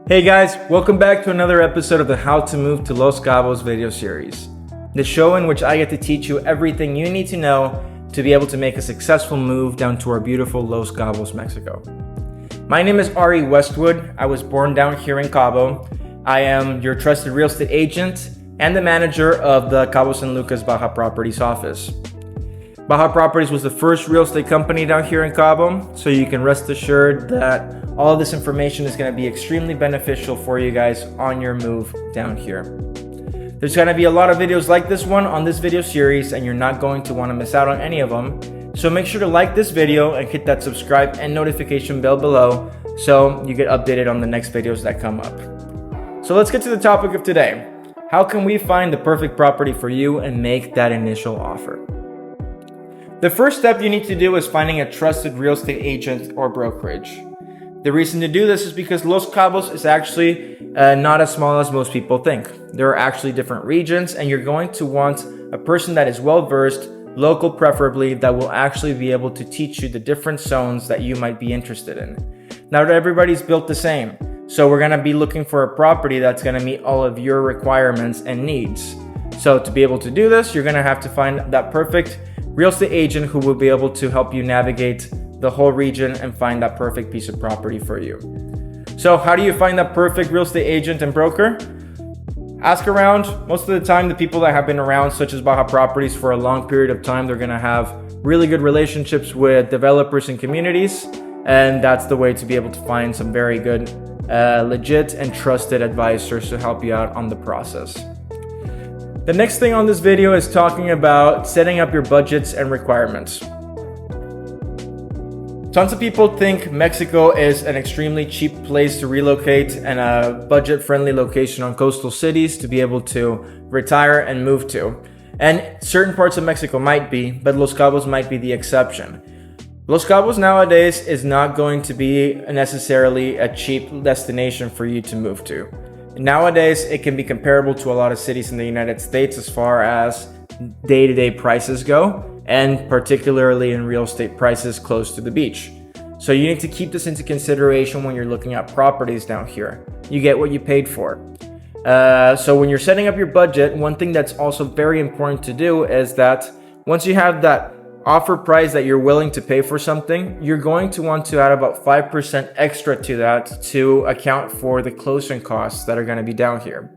Hey guys, welcome back to another episode of the How to Move to Los Cabos video series. The show in which I get to teach you everything you need to know to be able to make a successful move down to our beautiful Los Cabos, Mexico. My name is Ari Westwood. I was born down here in Cabo. I am your trusted real estate agent and the manager of the Cabo San Lucas Baja Properties office. Baja Properties was the first real estate company down here in Cabo, so you can rest assured that all of this information is going to be extremely beneficial for you guys on your move down here. There's going to be a lot of videos like this one on this video series, and you're not going to want to miss out on any of them. So make sure to like this video and hit that subscribe and notification bell below so you get updated on the next videos that come up. So let's get to the topic of today. How can we find the perfect property for you and make that initial offer? The first step you need to do is finding a trusted real estate agent or brokerage. The reason to do this is because Los Cabos is actually not as small as most people think. There are actually different regions, and you're going to want a person that is well-versed, local preferably, that will actually be able to teach you the different zones that you might be interested in. Not everybody's built the same, so we're going to be looking for a property that's going to meet all of your requirements and needs. So to be able to do this, you're going to have to find that perfect real estate agent who will be able to help you navigate the whole region and find that perfect piece of property for you. So how do you find that perfect real estate agent and broker? Ask around. Most of the time, the people that have been around, such as Baja Properties, for a long period of time, they're going to have really good relationships with developers and communities, and that's the way to be able to find some very good, legit and trusted advisors to help you out on the process. The next thing on this video is talking about setting up your budgets and requirements. Tons of people think Mexico is an extremely cheap place to relocate and a budget-friendly location on coastal cities to be able to retire and move to. And certain parts of Mexico might be, but Los Cabos might be the exception. Los Cabos nowadays is not going to be necessarily a cheap destination for you to move to. Nowadays, it can be comparable to a lot of cities in the United States as far as day-to-day prices go, and particularly in real estate prices close to the beach. So you need to keep this into consideration when you're looking at properties down here. You get what you paid for. So when you're setting up your budget, one thing that's also very important to do is that once you have that offer price that you're willing to pay for something, you're going to want to add about 5% extra to that to account for the closing costs that are going to be down here.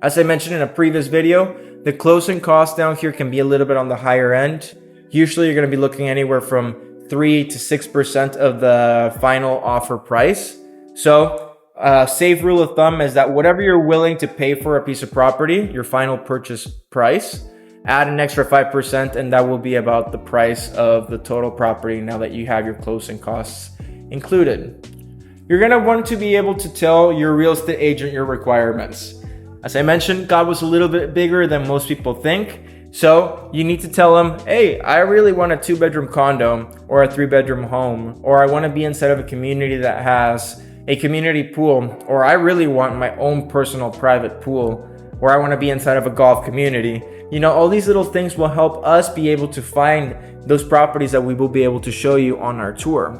As I mentioned in a previous video, the closing costs down here can be a little bit on the higher end. Usually you're going to be looking anywhere from 3 to 6% of the final offer price. So a safe rule of thumb is that whatever you're willing to pay for a piece of property, your final purchase price, add an extra 5%, and that will be about the price of the total property now that you have your closing costs included. You're going to want to be able to tell your real estate agent your requirements. As I mentioned, Cabo is a little bit bigger than most people think. So you need to tell them, hey, I really want a 2-bedroom condo or a 3-bedroom home, or I want to be inside of a community that has a community pool, or I really want my own personal private pool, or I want to be inside of a golf community. You know, all these little things will help us be able to find those properties that we will be able to show you on our tour.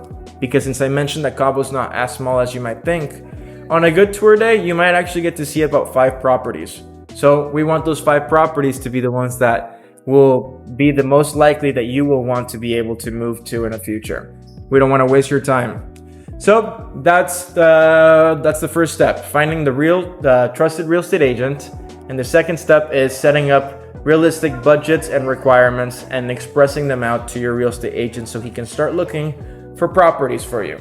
Because since I mentioned that Cabo is not as small as you might think, on a good tour day, you might actually get to see about 5 properties. So we want those 5 properties to be the ones that will be the most likely that you will want to be able to move to in the future. We don't want to waste your time. So that's the first step, finding the trusted real estate agent. And the second step is setting up realistic budgets and requirements and expressing them out to your real estate agent so he can start looking for properties for you.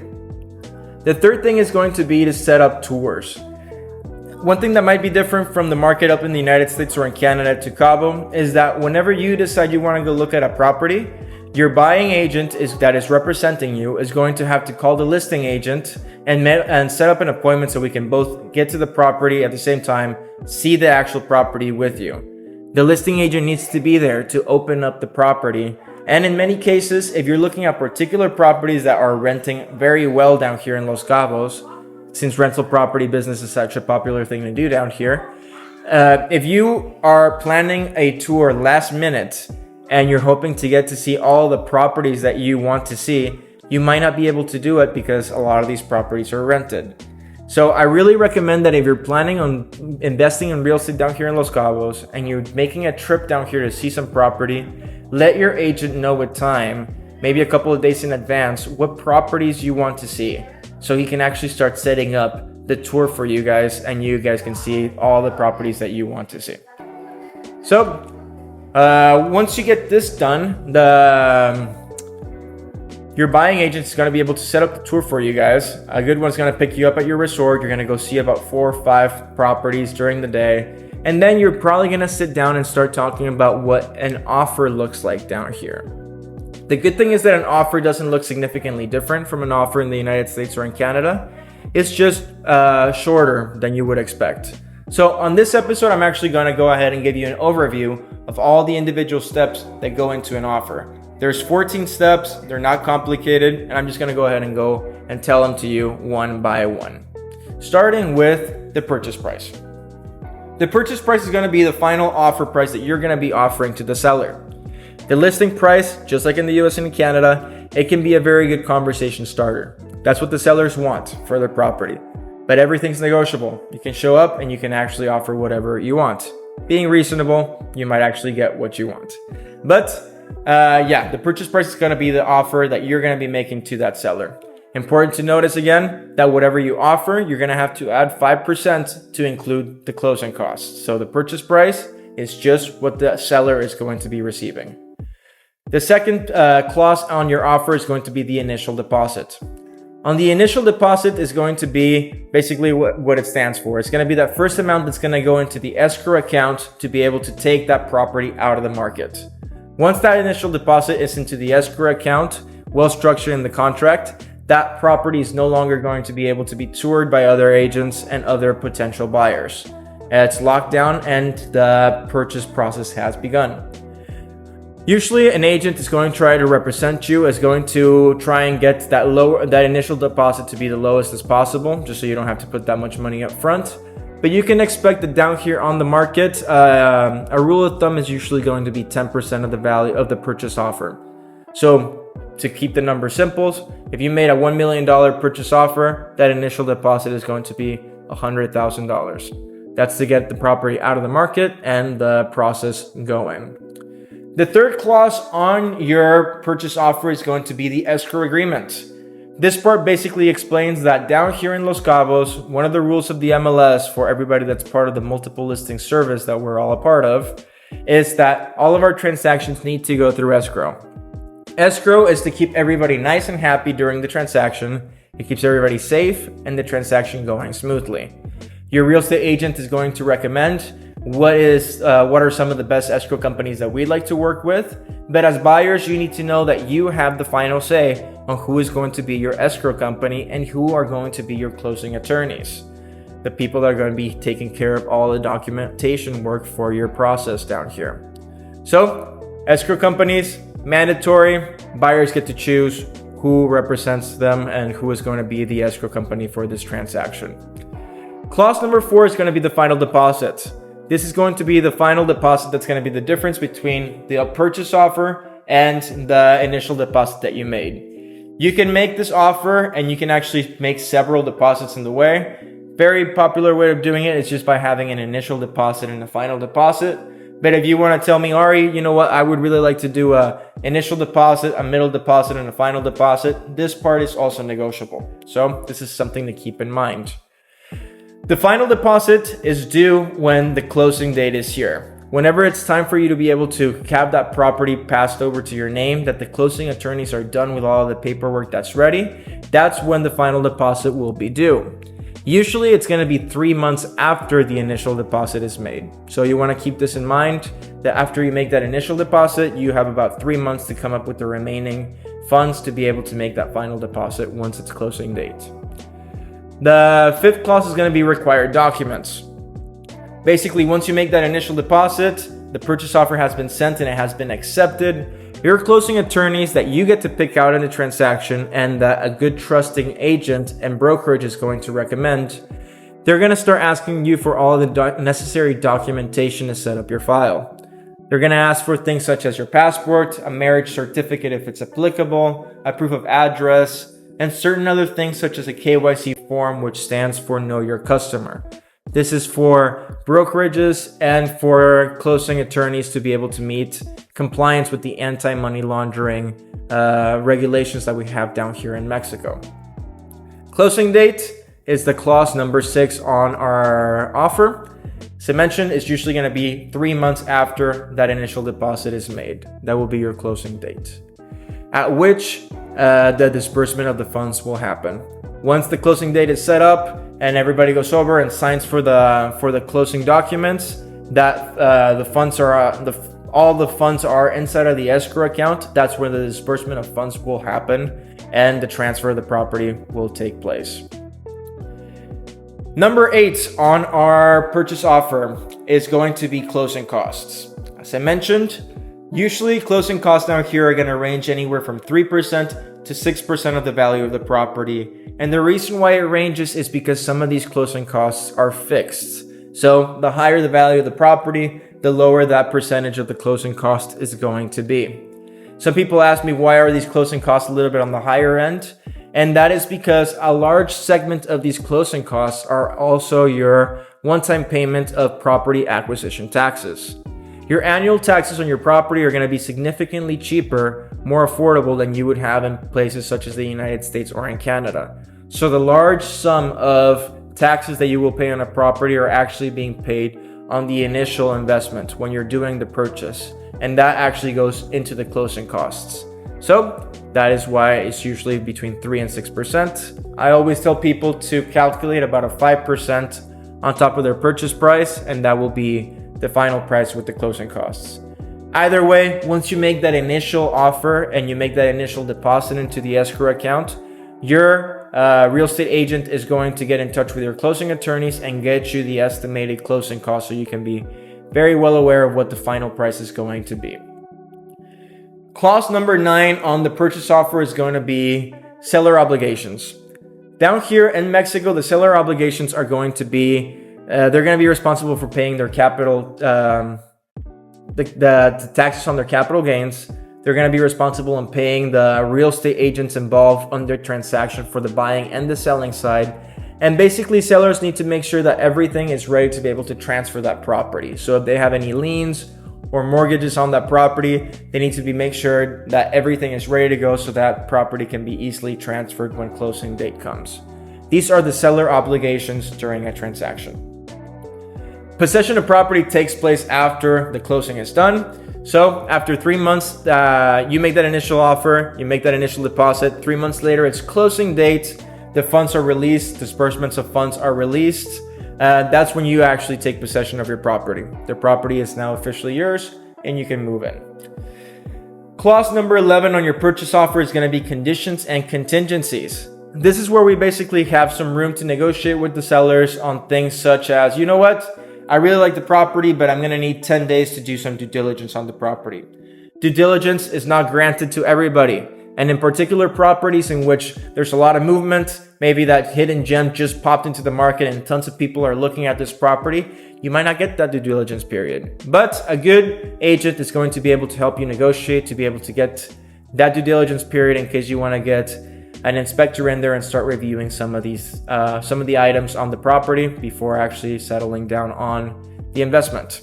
The third thing is going to be to set up tours. One thing that might be different from the market up in the United States or in Canada to Cabo is that whenever you decide you want to go look at a property, your buying agent that is representing you is going to have to call the listing agent and set up an appointment so we can both get to the property at the same time, see the actual property with you. The listing agent needs to be there to open up the property. And in many cases, if you're looking at particular properties that are renting very well down here in Los Cabos, since rental property business is such a popular thing to do down here, if you are planning a tour last minute and you're hoping to get to see all the properties that you want to see, you might not be able to do it because a lot of these properties are rented. So I really recommend that if you're planning on investing in real estate down here in Los Cabos and you're making a trip down here to see some property, let your agent know with time, maybe a couple of days in advance, what properties you want to see, so he can actually start setting up the tour for you guys and you guys can see all the properties that you want to see. So once you get this done, your buying agent is going to be able to set up the tour for you guys. A good one's going to pick you up at your resort. You're going to go see about 4 or 5 properties during the day. And then you're probably going to sit down and start talking about what an offer looks like down here. The good thing is that an offer doesn't look significantly different from an offer in the United States or in Canada. It's just shorter than you would expect. So on this episode, I'm actually going to go ahead and give you an overview of all the individual steps that go into an offer. There's 14 steps, they're not complicated, and I'm just gonna go ahead and go and tell them to you one by one. Starting with the purchase price. The purchase price is gonna be the final offer price that you're gonna be offering to the seller. The listing price, just like in the US and in Canada, it can be a very good conversation starter. That's what the sellers want for their property. But everything's negotiable. You can show up and you can actually offer whatever you want. Being reasonable, you might actually get what you want. But the purchase price is going to be the offer that you're going to be making to that seller. Important to notice again that whatever you offer, you're going to have to add 5% to include the closing costs. So the purchase price is just what the seller is going to be receiving. The second clause on your offer is going to be the initial deposit. On the initial deposit is going to be basically what it stands for. It's going to be that first amount that's going to go into the escrow account to be able to take that property out of the market. Once that initial deposit is into the escrow account, well structured in the contract, that property is no longer going to be able to be toured by other agents and other potential buyers. It's locked down and the purchase process has begun. Usually an agent is going to try to represent you, is going to try and get that initial deposit to be the lowest as possible, just so you don't have to put that much money up front. But you can expect that down here on the market, a rule of thumb is usually going to be 10% of the value of the purchase offer. So to keep the number simple, if you made a $1 million purchase offer, that initial deposit is going to be $100,000. That's to get the property out of the market and the process going. The third clause on your purchase offer is going to be the escrow agreement. This part basically explains that down here in Los Cabos, one of the rules of the MLS for everybody that's part of the multiple listing service that we're all a part of is that all of our transactions need to go through escrow. Escrow is to keep everybody nice and happy during the transaction. It keeps everybody safe and the transaction going smoothly. Your real estate agent is going to recommend what are some of the best escrow companies that we'd like to work with. But as buyers, you need to know that you have the final say on who is going to be your escrow company and who are going to be your closing attorneys. The people that are going to be taking care of all the documentation work for your process down here. So, escrow companies, mandatory. Buyers get to choose who represents them and who is going to be the escrow company for this transaction. Clause number 4 is going to be the final deposit. This is going to be the final deposit that's going to be the difference between the purchase offer and the initial deposit that you made. You can make this offer and you can actually make several deposits in the way. Very popular way of doing it is just by having an initial deposit and a final deposit. But if you want to tell me, Ari, you know what, I would really like to do a initial deposit, a middle deposit, and a final deposit, this part is also negotiable. So this is something to keep in mind. The final deposit is due when the closing date is here. Whenever it's time for you to be able to have that property passed over to your name, that the closing attorneys are done with all the paperwork that's ready, that's when the final deposit will be due. Usually it's going to be 3 months after the initial deposit is made. So you want to keep this in mind that after you make that initial deposit, you have about 3 months to come up with the remaining funds to be able to make that final deposit once it's closing date. The fifth clause is going to be required documents. Basically, once you make that initial deposit, the purchase offer has been sent and it has been accepted. Your closing attorneys that you get to pick out in the transaction and that a good trusting agent and brokerage is going to recommend, they're going to start asking you for all the necessary documentation to set up your file. They're going to ask for things such as your passport, a marriage certificate if it's applicable, a proof of address, and certain other things such as a KYC form, which stands for Know Your Customer. This is for brokerages and for closing attorneys to be able to meet compliance with the anti-money laundering regulations that we have down here in Mexico. Closing date is the clause number 6 on our offer. As I mentioned, it's usually going to be 3 months after that initial deposit is made. That will be your closing date, at which the disbursement of the funds will happen. Once the closing date is set up and everybody goes over and signs for the closing documents, that all the funds are inside of the escrow account, that's where the disbursement of funds will happen and the transfer of the property will take place. Number 8 on our purchase offer is going to be closing costs. As I mentioned, usually closing costs down here are going to range anywhere from 3% to 6% of the value of the property. And the reason why it ranges is because some of these closing costs are fixed. So the higher the value of the property, the lower that percentage of the closing cost is going to be. Some people ask me, why are these closing costs a little bit on the higher end? And that is because a large segment of these closing costs are also your one-time payment of property acquisition taxes. Your annual taxes on your property are going to be significantly cheaper, more affordable than you would have in places such as the United States or in Canada. So the large sum of taxes that you will pay on a property are actually being paid on the initial investment when you're doing the purchase. And that actually goes into the closing costs. So that is why it's usually between 3 and 6%. I always tell people to calculate about a 5% on top of their purchase price, and that will be the final price with the closing costs. Either way, once you make that initial offer and you make that initial deposit into the escrow account, your real estate agent is going to get in touch with your closing attorneys and get you the estimated closing costs so you can be very well aware of what the final price is going to be. Clause number 9 on the purchase offer is going to be seller obligations. Down here in Mexico, the seller obligations are going to be, they're going to be responsible for paying their capital, the taxes on their capital gains. They're going to be responsible in paying the real estate agents involved on their transaction for the buying and the selling side. And basically, sellers need to make sure that everything is ready to be able to transfer that property. So if they have any liens or mortgages on that property, they need to make sure that everything is ready to go so that property can be easily transferred when closing date comes. These are the seller obligations during a transaction. Possession of property takes place after the closing is done. So after 3 months, you make that initial offer, you make that initial deposit. 3 months later, it's closing date. The funds are released, disbursements of funds are released. That's when you actually take possession of your property. The property is now officially yours and you can move in. Clause number 11 on your purchase offer is going to be conditions and contingencies. This is where we basically have some room to negotiate with the sellers on things such as, you know what? I really like the property, but I'm going to need 10 days to do some due diligence on the property. Due diligence is not granted to everybody. And in particular properties in which there's a lot of movement, maybe that hidden gem just popped into the market and tons of people are looking at this property, you might not get that due diligence period. But a good agent is going to be able to help you negotiate to be able to get that due diligence period in case you want to get an inspector in there and start reviewing some of the items on the property before actually settling down on the investment.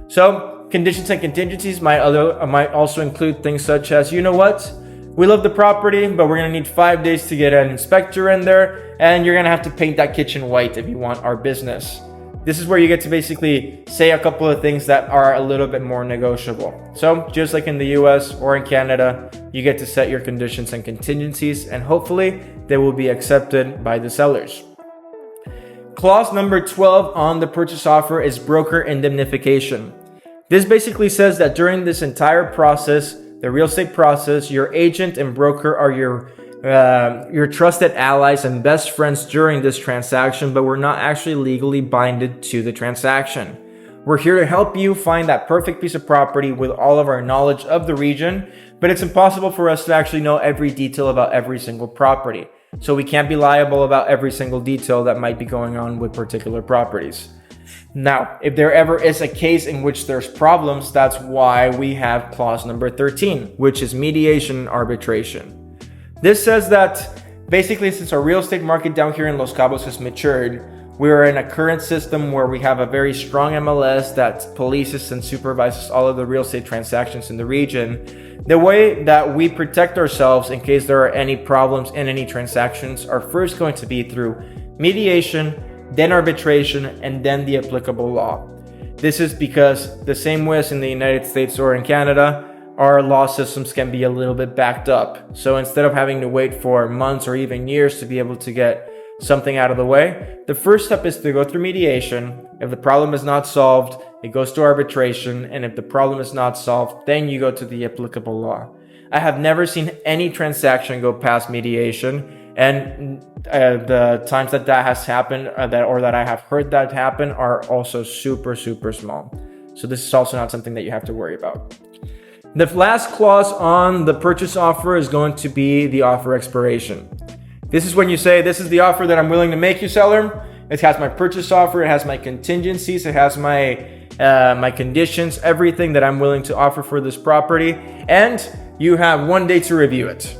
So conditions and contingencies might also include things such as, you know what? We love the property, but we're going to need 5 days to get an inspector in there, and you're going to have to paint that kitchen white if you want our business. This is where you get to basically say a couple of things that are a little bit more negotiable. So just like in the US or in Canada, you get to set your conditions and contingencies, and hopefully they will be accepted by the sellers. Clause number 12 on the purchase offer is broker indemnification. This basically says that during this entire process, the real estate process, your agent and broker are your trusted allies and best friends during this transaction, but we're not actually legally binded to the transaction. We're here to help you find that perfect piece of property with all of our knowledge of the region, but it's impossible for us to actually know every detail about every single property. So we can't be liable about every single detail that might be going on with particular properties. Now, if there ever is a case in which there's problems, that's why we have clause number 13, which is mediation and arbitration. This says that Basically, since our real estate market down here in Los Cabos has matured, we are in a current system where we have a very strong MLS that polices and supervises all of the real estate transactions in the region. The way that we protect ourselves in case there are any problems in any transactions are first going to be through mediation, then arbitration, and then the applicable law. This is because the same way as in the United States or in Canada, our law systems can be a little bit backed up. So instead of having to wait for months or even years to be able to get something out of the way, the first step is to go through mediation. If the problem is not solved, it goes to arbitration. And if the problem is not solved, then you go to the applicable law. I have never seen any transaction go past mediation. And the times that has happened that I have heard that happen are also super, super small. So this is also not something that you have to worry about. The last clause on the purchase offer is going to be the offer expiration. This is when you say, this is the offer that I'm willing to make you, seller. It has my purchase offer, it has my contingencies, it has my conditions, everything that I'm willing to offer for this property, and you have 1 day to review it.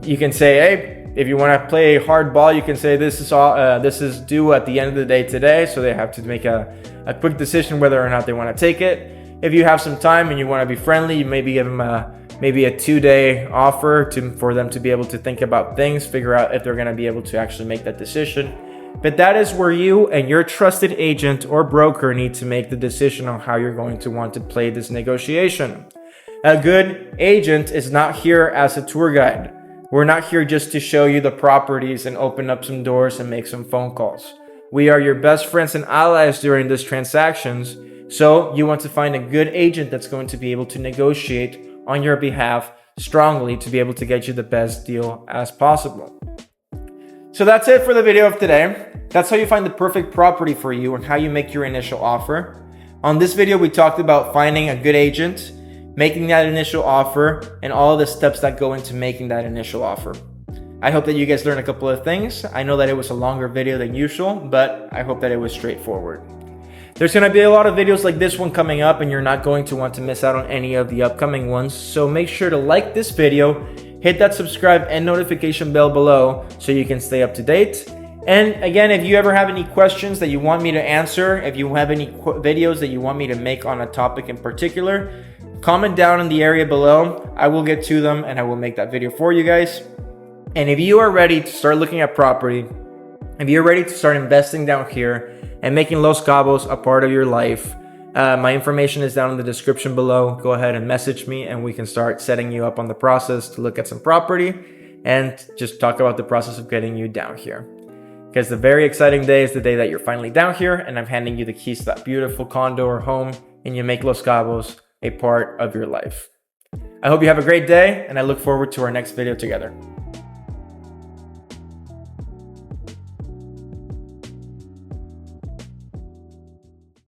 You can say, hey, if you want to play hard ball, you can say this is due at the end of the day today, so they have to make a quick decision whether or not they want to take it. If you have some time and you want to be friendly, you maybe give them a 2-day offer for them to be able to think about things, figure out if they're going to be able to actually make that decision. But that is where you and your trusted agent or broker need to make the decision on how you're going to want to play this negotiation. A good agent is not here as a tour guide. We're not here just to show you the properties and open up some doors and make some phone calls. We are your best friends and allies during these transactions. So you want to find a good agent that's going to be able to negotiate on your behalf strongly to be able to get you the best deal as possible. So that's it for the video of today. That's how you find the perfect property for you and how you make your initial offer. On this video, we talked about finding a good agent, making that initial offer, and all the steps that go into making that initial offer. I hope that you guys learned a couple of things. I know that it was a longer video than usual, but I hope that it was straightforward. There's going to be a lot of videos like this one coming up, and you're not going to want to miss out on any of the upcoming ones. So make sure to like this video, hit that subscribe and notification bell below so you can stay up to date. And again, if you ever have any questions that you want me to answer, if you have any videos that you want me to make on a topic in particular, comment down in the area below. I will get to them and I will make that video for you guys. And if you are ready to start looking at property, if you're ready to start investing down here and making Los Cabos a part of your life, my information is down in the description below. Go ahead and message me and we can start setting you up on the process to look at some property and just talk about the process of getting you down here. Because the very exciting day is the day that you're finally down here and I'm handing you the keys to that beautiful condo or home and you make Los Cabos a part of your life. I hope you have a great day and I look forward to our next video together.